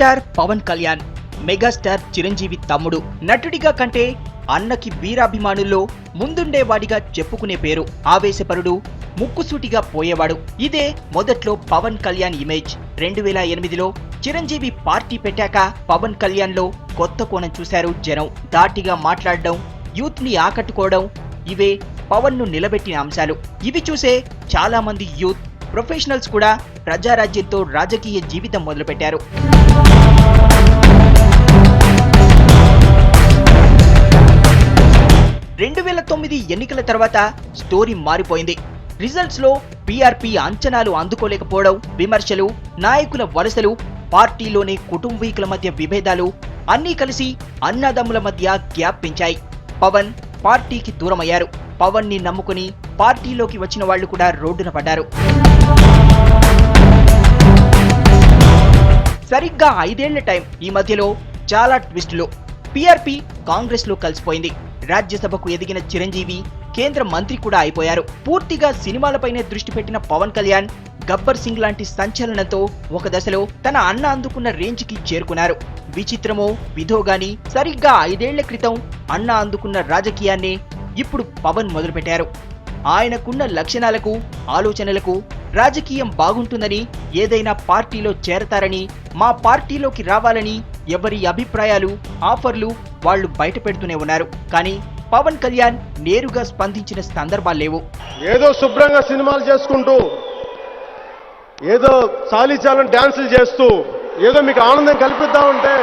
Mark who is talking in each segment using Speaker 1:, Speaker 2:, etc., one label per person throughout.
Speaker 1: Star Pawan Kalyan megastar Chiranjeevi తమ్ముడు. నటుడిగా కంటే అన్నకి వీరాభిమానుల్లో ముందుండేవాడిగా చెప్పుకునే పేరు. ఆవేశపరుడు, ముక్కుసూటిగా పోయేవాడు. ఇదే మొదట్లో పవన్ కళ్యాణ్ ఇమేజ్. 2008లో చిరంజీవి పార్టీ పెట్టాక పవన్ కళ్యాణ్ లో కొత్త కోణం చూశారు జనం. ధాటిగా మాట్లాడడం, యూత్ ని ఆకట్టుకోవడం, ఇవే పవన్ ను నిలబెట్టిన అంశాలు. ఇవి చూసే చాలా మంది యూత్ ప్రొఫెషనల్స్ కూడా ప్రజారాజ్యంతో రాజకీయ జీవితం మొదలుపెట్టారు. ఎన్నికల తర్వాత స్టోరీ మారిపోయింది. రిజల్ట్స్ లో పీఆర్పీ అంచనాలు అందుకోలేకపోవడం, విమర్శలు, నాయకుల వలసలు, పార్టీలోనే కుటుంబీకుల మధ్య విభేదాలు అన్నీ కలిసి అన్నదమ్ముల మధ్య గ్యాప్ పెంచాయి. పవన్ పార్టీకి దూరమయ్యారు. పవన్ ని నమ్ముకుని పార్టీలోకి వచ్చిన వాళ్లు కూడా రోడ్డున పడ్డారు. సరిగ్గా 5 ఏళ్ల టైం. ఈ మధ్యలో చాలా ట్విస్టులు. పీఆర్పీ కాంగ్రెస్ లో కలిసిపోయింది. రాజ్యసభకు ఎదిగిన చిరంజీవి కేంద్ర మంత్రి కూడా అయిపోయారు. పూర్తిగా సినిమాలపైనే దృష్టి పెట్టిన పవన్ కళ్యాణ్ గబ్బర్ సింగ్ లాంటి సంచలనంతో ఒక దశలో తన అన్న అందుకున్న రేంజ్ కి చేరుకున్నారు. విచిత్రమో విధో గాని సరిగ్గా 5 ఏళ్ల క్రితం అన్న అందుకున్న రాజకీయాన్నే ఇప్పుడు పవన్ మొదలుపెట్టారు. ఆయనకున్న లక్షణాలకు, ఆలోచనలకు రాజకీయం బాగుంటుందని, ఏదైనా పార్టీలో చేరతారని, మా పార్టీలోకి రావాలని ఎవరి అభిప్రాయాలు, ఆఫర్లు వాళ్లు బయట పెడుతూనే ఉన్నారు. కానీ పవన్ కళ్యాణ్ నేరుగా స్పందించిన సందర్భాలు లేవు.
Speaker 2: ఏదో శుభ్రంగా సినిమాలు చేసుకుంటూ, ఏదో చాలీచాలని డాన్సులు చేస్తూ, ఏదో మీకు ఆనందం కల్పిద్దామంటే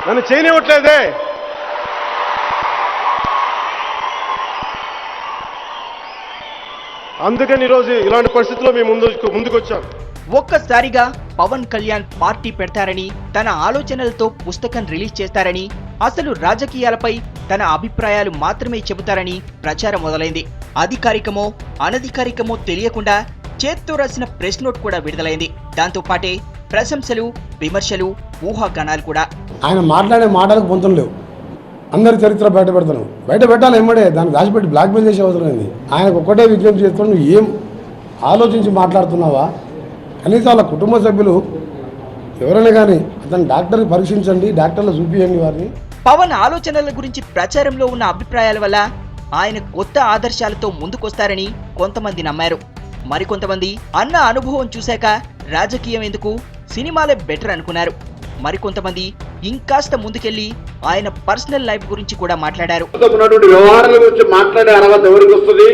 Speaker 2: నన్ను చేయనివ్వట్లేదే. అందుకని ఈరోజు ఇలాంటి పరిస్థితుల్లో మేము ముందుకు వచ్చాం.
Speaker 1: ఒక్కసారిగా పవన్ కళ్యాణ్ పార్టీ పెడతారని, తన ఆలోచనలతో పుస్తకం రిలీజ్ చేస్తారని, అసలు రాజకీయాలపై తన అభిప్రాయాలు మాత్రమే చెబుతారని ప్రచారం మొదలైంది. అధికారికమో అనధికారికమో తెలియకుండా చేత్తో రాసిన ప్రెస్ నోట్ కూడా విడుదలైంది. దాంతో పాటే ప్రశంసలు, విమర్శలు, ఊహాగానాలు కూడా.
Speaker 3: ఆయన మాట్లాడే మాటలకు పొంతం లేవు. అందరి చరిత్ర బయట పెడతాను, బయట పెట్టాలి ఎమ్మడే, దాన్ని దాచిపెట్టి బ్లాక్మెయిల్ చేసే అవసరం ఏంది? ఆయనకు ఒక్కటే విజ్ఞప్తి చేస్తాను, నువ్వు ఏం ఆలోచించి మాట్లాడుతున్నావా? కనీసం వాళ్ళ కుటుంబ సభ్యులు ఎవరైనా కానీ అతను డాక్టర్ని పరీక్షించండి, డాక్టర్లు చూపియండి వారిని.
Speaker 1: పవన్ ఆలోచనల గురించి ప్రచారంలో ఉన్న అభిప్రాయాల వల్ల ఆయన కొత్త ఆదర్శాలతో ముందుకొస్తారని కొంతమంది నమ్మారు. మరికొంతమంది అన్న అనుభవం చూశాక రాజకీయం ఎందుకు, సినిమాలే బెటర్ అనుకున్నారు. మరికొంతమంది ఇంకాస్త ముందుకెళ్లి ఆయన పర్సనల్ లైఫ్ గురించి కూడా మాట్లాడారు.
Speaker 4: వ్యవహారాల గురించి మాట్లాడే అర్హత ఎవరికి వస్తుంది?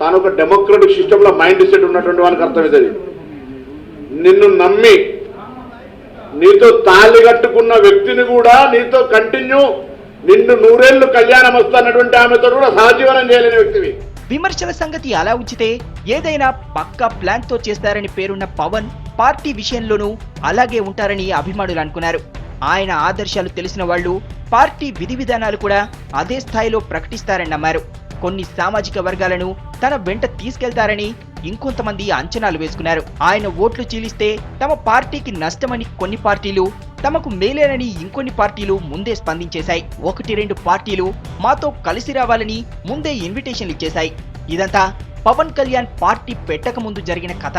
Speaker 4: తాను ఒక డెమోక్రటిక్ సిస్టమ్ లో మైండ్ సెట్ ఉన్నటువంటి వాళ్ళకి అర్థమవుతుంది. నిన్ను నమ్మి నీతో తాళి కట్టుకున్న వ్యక్తిని కూడా నీతో కంటిన్యూ నిన్ను 100 ఏళ్లు కళ్యాణం వస్తున్నటువంటి ఆమెతో కూడా సహజీవనం చేయలేని వ్యక్తివి.
Speaker 1: విమర్శల సంగతి అలా ఉంచితే ఏదైనా పక్కా ప్లాన్ తో చేస్తారని పేరున్న పవన్ పార్టీ విషయంలోనూ అలాగే ఉంటారని అభిమానులు అనుకున్నారు. ఆయన ఆదర్శాలు తెలిసిన వాళ్లు పార్టీ విధి విధానాలు కూడా అదే స్థాయిలో ప్రకటిస్తారని నమ్మారు. కొన్ని సామాజిక వర్గాలను తన వెంట తీసుకెళ్తారని ఇంకొంతమంది అంచనాలు వేసుకున్నారు. ఆయన ఓట్లు చీలిస్తే తమ పార్టీకి నష్టమని కొన్ని పార్టీలు, తమకు మేలేనని ఇంకొన్ని పార్టీలు ముందే స్పందించేశాయి. 1-2 పార్టీలు మాతో కలిసి రావాలని ముందే ఇన్విటేషన్లు ఇచ్చేశాయి. ఇదంతా పవన్ కళ్యాణ్ పార్టీ పెట్టక ముందు జరిగిన కథ.